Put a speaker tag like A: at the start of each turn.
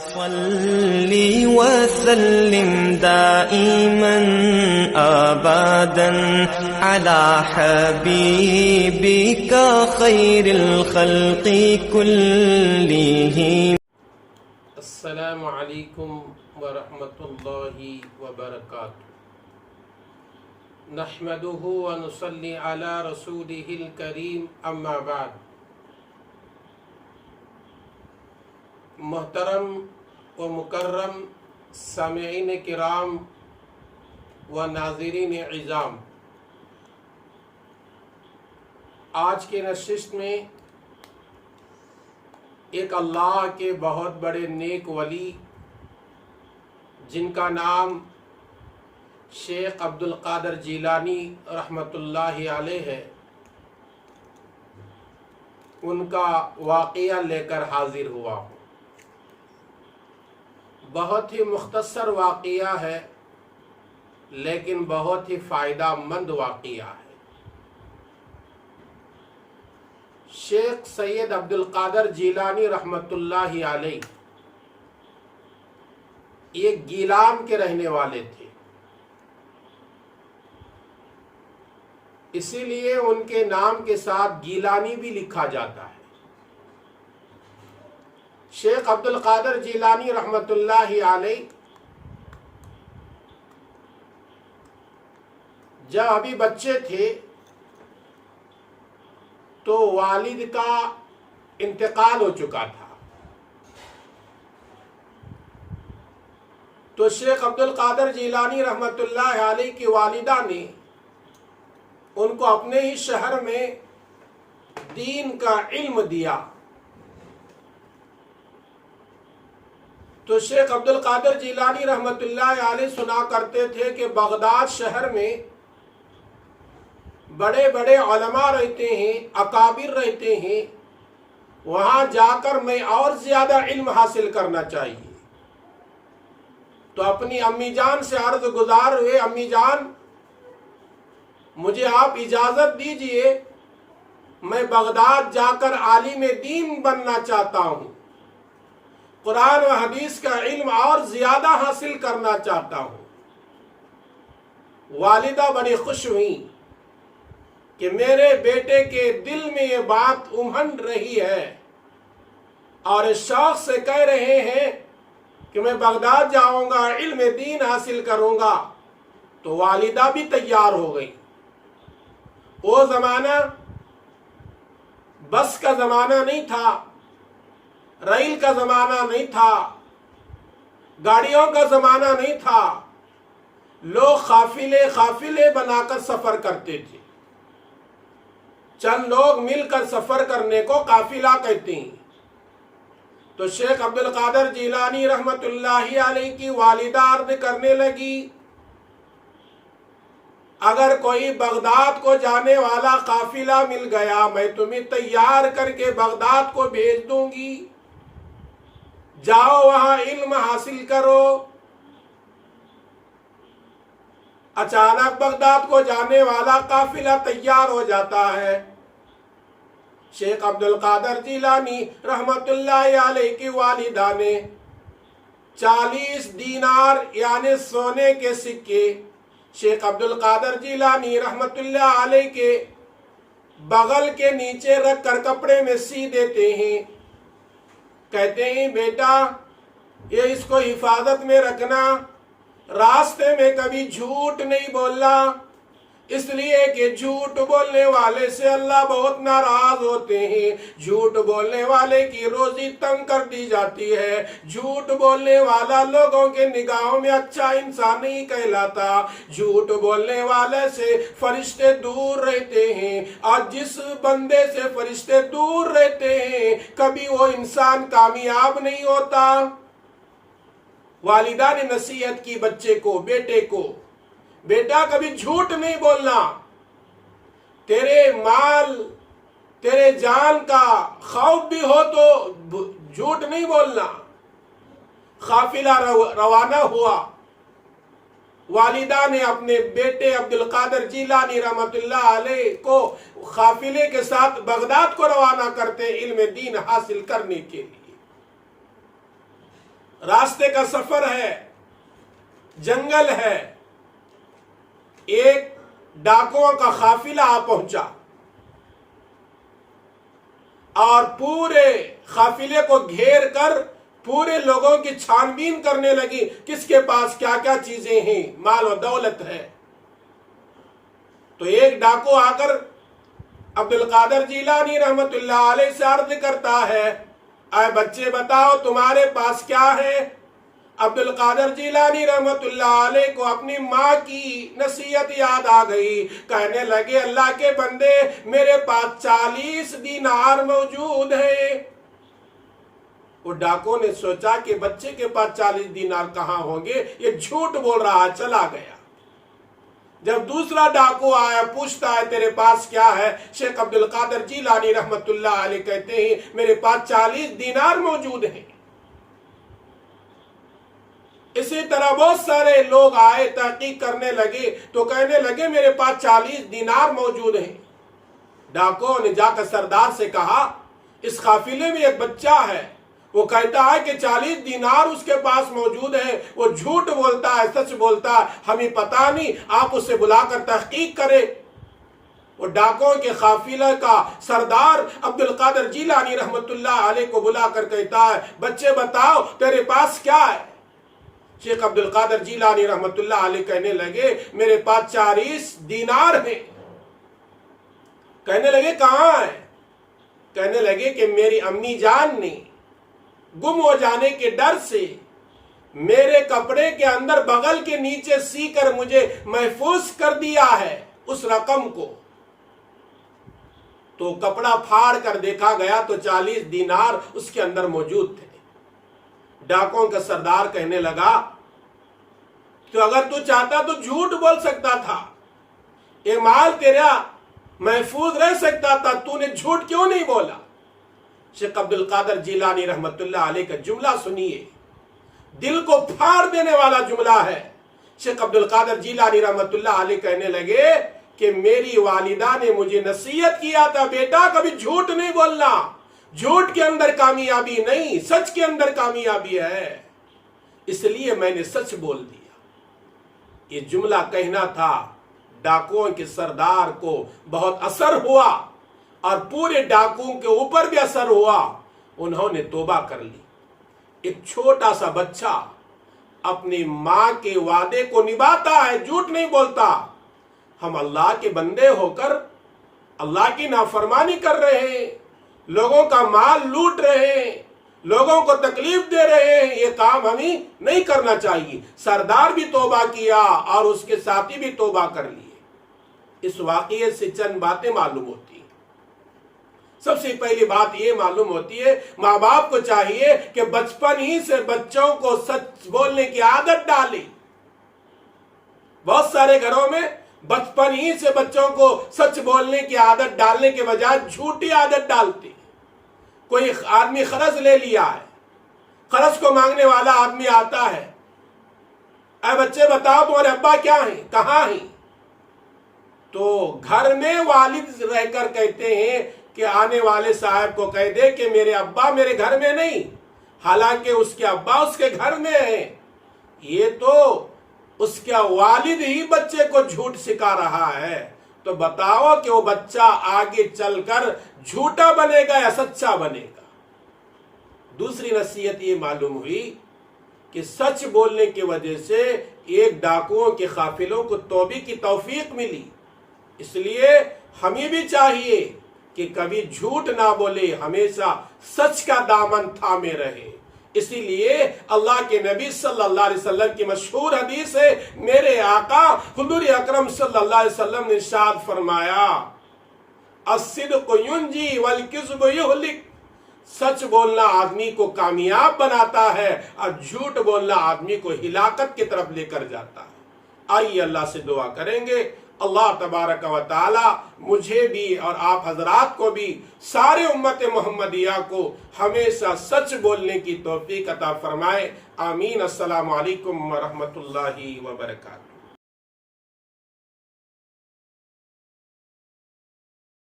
A: صلی وسلم دائما ابدا على حبیبک خیر الخلق كلهم.
B: السلام علیکم ورحمۃ اللہ وبرکاتہ. نحمده ونصلی علی رسوله الکریم، اما بعد. محترم و مکرم سامعین کرام و ناظرین عظام، آج کے نشست میں ایک اللہ کے بہت بڑے نیک ولی جن کا نام شیخ عبدالقادر جیلانی رحمۃ اللہ علیہ ہے، ان کا واقعہ لے کر حاضر ہوا ہوں. بہت ہی مختصر واقعہ ہے لیکن بہت ہی فائدہ مند واقعہ ہے. شیخ سید عبدالقادر جیلانی رحمۃ اللہ علیہ یہ گیلان کے رہنے والے تھے، اسی لیے ان کے نام کے ساتھ گیلانی بھی لکھا جاتا ہے. شیخ عبدالقادر جیلانی رحمۃ اللہ علیہ جب ابھی بچے تھے تو والد کا انتقال ہو چکا تھا، تو شیخ عبدالقادر جیلانی رحمۃ اللہ علیہ کی والدہ نے ان کو اپنے ہی شہر میں دین کا علم دیا. تو شیخ عبدالقادر جیلانی رحمۃ اللہ علیہ سنا کرتے تھے کہ بغداد شہر میں بڑے بڑے علماء رہتے ہیں، اکابر رہتے ہیں، وہاں جا کر میں اور زیادہ علم حاصل کرنا چاہیے. تو اپنی امی جان سے عرض گزار ہوئے، امی جان مجھے آپ اجازت دیجئے، میں بغداد جا کر عالم دین بننا چاہتا ہوں، قرآن و حدیث کا علم اور زیادہ حاصل کرنا چاہتا ہوں. والدہ بڑی خوش ہوئیں کہ میرے بیٹے کے دل میں یہ بات امہن رہی ہے اور اس شوق سے کہہ رہے ہیں کہ میں بغداد جاؤں گا، علم دین حاصل کروں گا. تو والدہ بھی تیار ہو گئی. وہ زمانہ بس کا زمانہ نہیں تھا، ریل کا زمانہ نہیں تھا، گاڑیوں کا زمانہ نہیں تھا. لوگ قافلے بنا کر سفر کرتے تھے. چند لوگ مل کر سفر کرنے کو قافلہ کہتے ہیں. تو شیخ عبدالقادر جیلانی رحمۃ اللہ علیہ کی والدہ عرض کرنے لگی، اگر کوئی بغداد کو جانے والا قافلہ مل گیا میں تمہیں تیار کر کے بغداد کو بھیج دوں گی، جاؤ وہاں علم حاصل کرو. اچانک بغداد کو جانے والا قافلہ تیار ہو جاتا ہے. شیخ عبدالقادر جیلانی رحمت اللہ علیہ کی والدہ نے 40 دینار یعنی سونے کے سکے شیخ عبدالقادر جیلانی رحمت اللہ علیہ کے بغل کے نیچے رکھ کر کپڑے میں سی دیتے ہیں. کہتے ہیں بیٹا یہ اس کو حفاظت میں رکھنا، راستے میں کبھی جھوٹ نہیں بولنا، اس لیے کہ جھوٹ بولنے والے سے اللہ بہت ناراض ہوتے ہیں. جھوٹ بولنے والے کی روزی تنگ کر دی جاتی ہے. جھوٹ بولنے والا لوگوں کے نگاہوں میں اچھا انسان نہیں کہلاتا. جھوٹ بولنے والے سے فرشتے دور رہتے ہیں، اور جس بندے سے فرشتے دور رہتے ہیں کبھی وہ انسان کامیاب نہیں ہوتا. والدہ نے نصیحت کی بچے کو، بیٹے کو، بیٹا کبھی جھوٹ نہیں بولنا، تیرے مال تیرے جان کا خوف بھی ہو تو جھوٹ نہیں بولنا. قافلہ روانہ ہوا. والدہ نے اپنے بیٹے عبدالقادر جیلانی رحمت اللہ علیہ کو قافلے کے ساتھ بغداد کو روانہ کرتے علم دین حاصل کرنے کے لیے. راستے کا سفر ہے، جنگل ہے، ایک ڈاکوؤں کا قافلہ آ پہنچا اور پورے قافلے کو گھیر کر پورے لوگوں کی چھان بین کرنے لگی، کس کے پاس کیا کیا چیزیں ہیں، مال و دولت ہے۔ تو ایک ڈاکو آ کر عبد القادر جیلانی رحمت اللہ علیہ سے عرض کرتا ہے، اے بچے بتاؤ تمہارے پاس کیا ہے؟ عبد القادر جیلانی رحمت اللہ علیہ کو اپنی ماں کی نصیحت یاد آ گئی، کہنے لگے اللہ کے بندے میرے پاس 40 دینار موجود ہیں۔ وہ ڈاکو نے سوچا کہ بچے کے پاس 40 دینار کہاں ہوں گے، یہ جھوٹ بول رہا، چلا گیا۔ جب دوسرا ڈاکو آیا پوچھتا ہے تیرے پاس کیا ہے؟ شیخ عبد القادر جیلانی رحمت اللہ علیہ کہتے ہیں میرے پاس 40 دینار موجود ہیں۔ اسی طرح بہت سارے لوگ آئے، تحقیق کرنے لگے تو کہنے لگے میرے پاس 40 دینار موجود ہیں۔ ڈاکو نے جا کر سردار سے کہا اس قافلے میں ایک بچہ ہے، وہ کہتا ہے کہ 40 دینار اس کے پاس موجود ہیں، وہ جھوٹ بولتا ہے سچ بولتا ہے، ہمیں پتہ نہیں، آپ اسے بلا کر تحقیق کریں۔ وہ ڈاکوں کے قافلے کا سردار عبد القادر جیلانی رحمت اللہ علیہ کو بلا کر کہتا ہے بچے بتاؤ تیرے پاس کیا ہے؟ شیخ عبد القادر جیلانی رحمت اللہ علیہ کہنے لگے میرے پاس 40 دینار ہیں۔ کہنے لگے کہاں ہے؟ کہنے لگے کہ میری امی جان نے گم ہو جانے کے ڈر سے میرے کپڑے کے اندر بغل کے نیچے سی کر مجھے محفوظ کر دیا ہے اس رقم کو۔ تو کپڑا پھاڑ کر دیکھا گیا تو 40 دینار اس کے اندر موجود تھے۔ ڈاکوں کا سردار کہنے لگا تو اگر تو چاہتا تو جھوٹ بول سکتا تھا، یہ مال تیرا محفوظ رہ سکتا تھا، تو نے جھوٹ کیوں نہیں بولا؟ شیخ عبد القادر جیلانی رحمت اللہ علیہ کا جملہ سنیے، دل کو پھاڑ دینے والا جملہ ہے۔ شیخ عبد القادر جیلانی رحمت اللہ علیہ کہنے لگے کہ میری والدہ نے مجھے نصیحت کیا تھا بیٹا کبھی جھوٹ نہیں بولنا، جھوٹ کے اندر کامیابی نہیں، سچ کے اندر کامیابی ہے، اس لیے میں نے سچ بول دیا۔ یہ جملہ کہنا تھا، ڈاکوؤں کے سردار کو بہت اثر ہوا اور پورے ڈاکوؤں کے اوپر بھی اثر ہوا، انہوں نے توبہ کر لی۔ ایک چھوٹا سا بچہ اپنی ماں کے وعدے کو نبھاتا ہے، جھوٹ نہیں بولتا۔ ہم اللہ کے بندے ہو کر اللہ کی نافرمانی کر رہے ہیں، لوگوں کا مال لوٹ رہے ہیں، لوگوں کو تکلیف دے رہے ہیں، یہ کام ہمیں نہیں کرنا چاہیے۔ سردار بھی توبہ کیا اور اس کے ساتھی بھی توبہ کر لیے۔ اس واقعے سے چند باتیں معلوم ہوتی ہیں۔ سب سے پہلی بات یہ معلوم ہوتی ہے ماں باپ کو چاہیے کہ بچپن ہی سے بچوں کو سچ بولنے کی عادت ڈالے۔ بہت سارے گھروں میں بچپن ہی سے بچوں کو سچ بولنے کی عادت ڈالنے کے بجائے جھوٹی عادت ڈالتے۔ کوئی آدمی قرض لے لیا ہے، قرض کو مانگنے والا آدمی آتا ہے، اے بچے بتاؤ تمہارے ابا کیا ہیں، کہاں ہیں؟ تو گھر میں والد رہ کر کہتے ہیں کہ آنے والے صاحب کو کہہ دے کہ میرے ابا میرے گھر میں نہیں، حالانکہ اس کے ابا اس کے گھر میں ہیں۔ یہ تو اس کا والد ہی بچے کو جھوٹ سکھا رہا ہے، تو بتاؤ کہ وہ بچہ آگے چل کر جھوٹا بنے گا یا سچا بنے گا؟ دوسری نصیحت یہ معلوم ہوئی کہ سچ بولنے کی وجہ سے ایک ڈاکوؤں کے قافلوں کو توبہ کی توفیق ملی۔ اس لیے ہمیں بھی چاہیے کہ کبھی جھوٹ نہ بولے، ہمیشہ سچ کا دامن تھامے رہے۔ اسی لیے اللہ کے نبی صلی اللہ علیہ وسلم کی مشہور حدیث ہے، میرے آقا حضور اکرم صلی اللہ علیہ وسلم نے ارشاد فرمایا الصدق ینجی والکذب یہلک، سچ بولنا آدمی کو کامیاب بناتا ہے اور جھوٹ بولنا آدمی کو ہلاکت کی طرف لے کر جاتا ہے۔ آئیے اللہ سے دعا کریں گے، اللہ تبارک و تعالی مجھے بھی اور آپ حضرات کو بھی، سارے امت محمدیہ کو ہمیشہ سچ بولنے کی توفیق عطا فرمائے۔ آمین۔ السلام علیکم ورحمۃ اللہ وبرکاتہ۔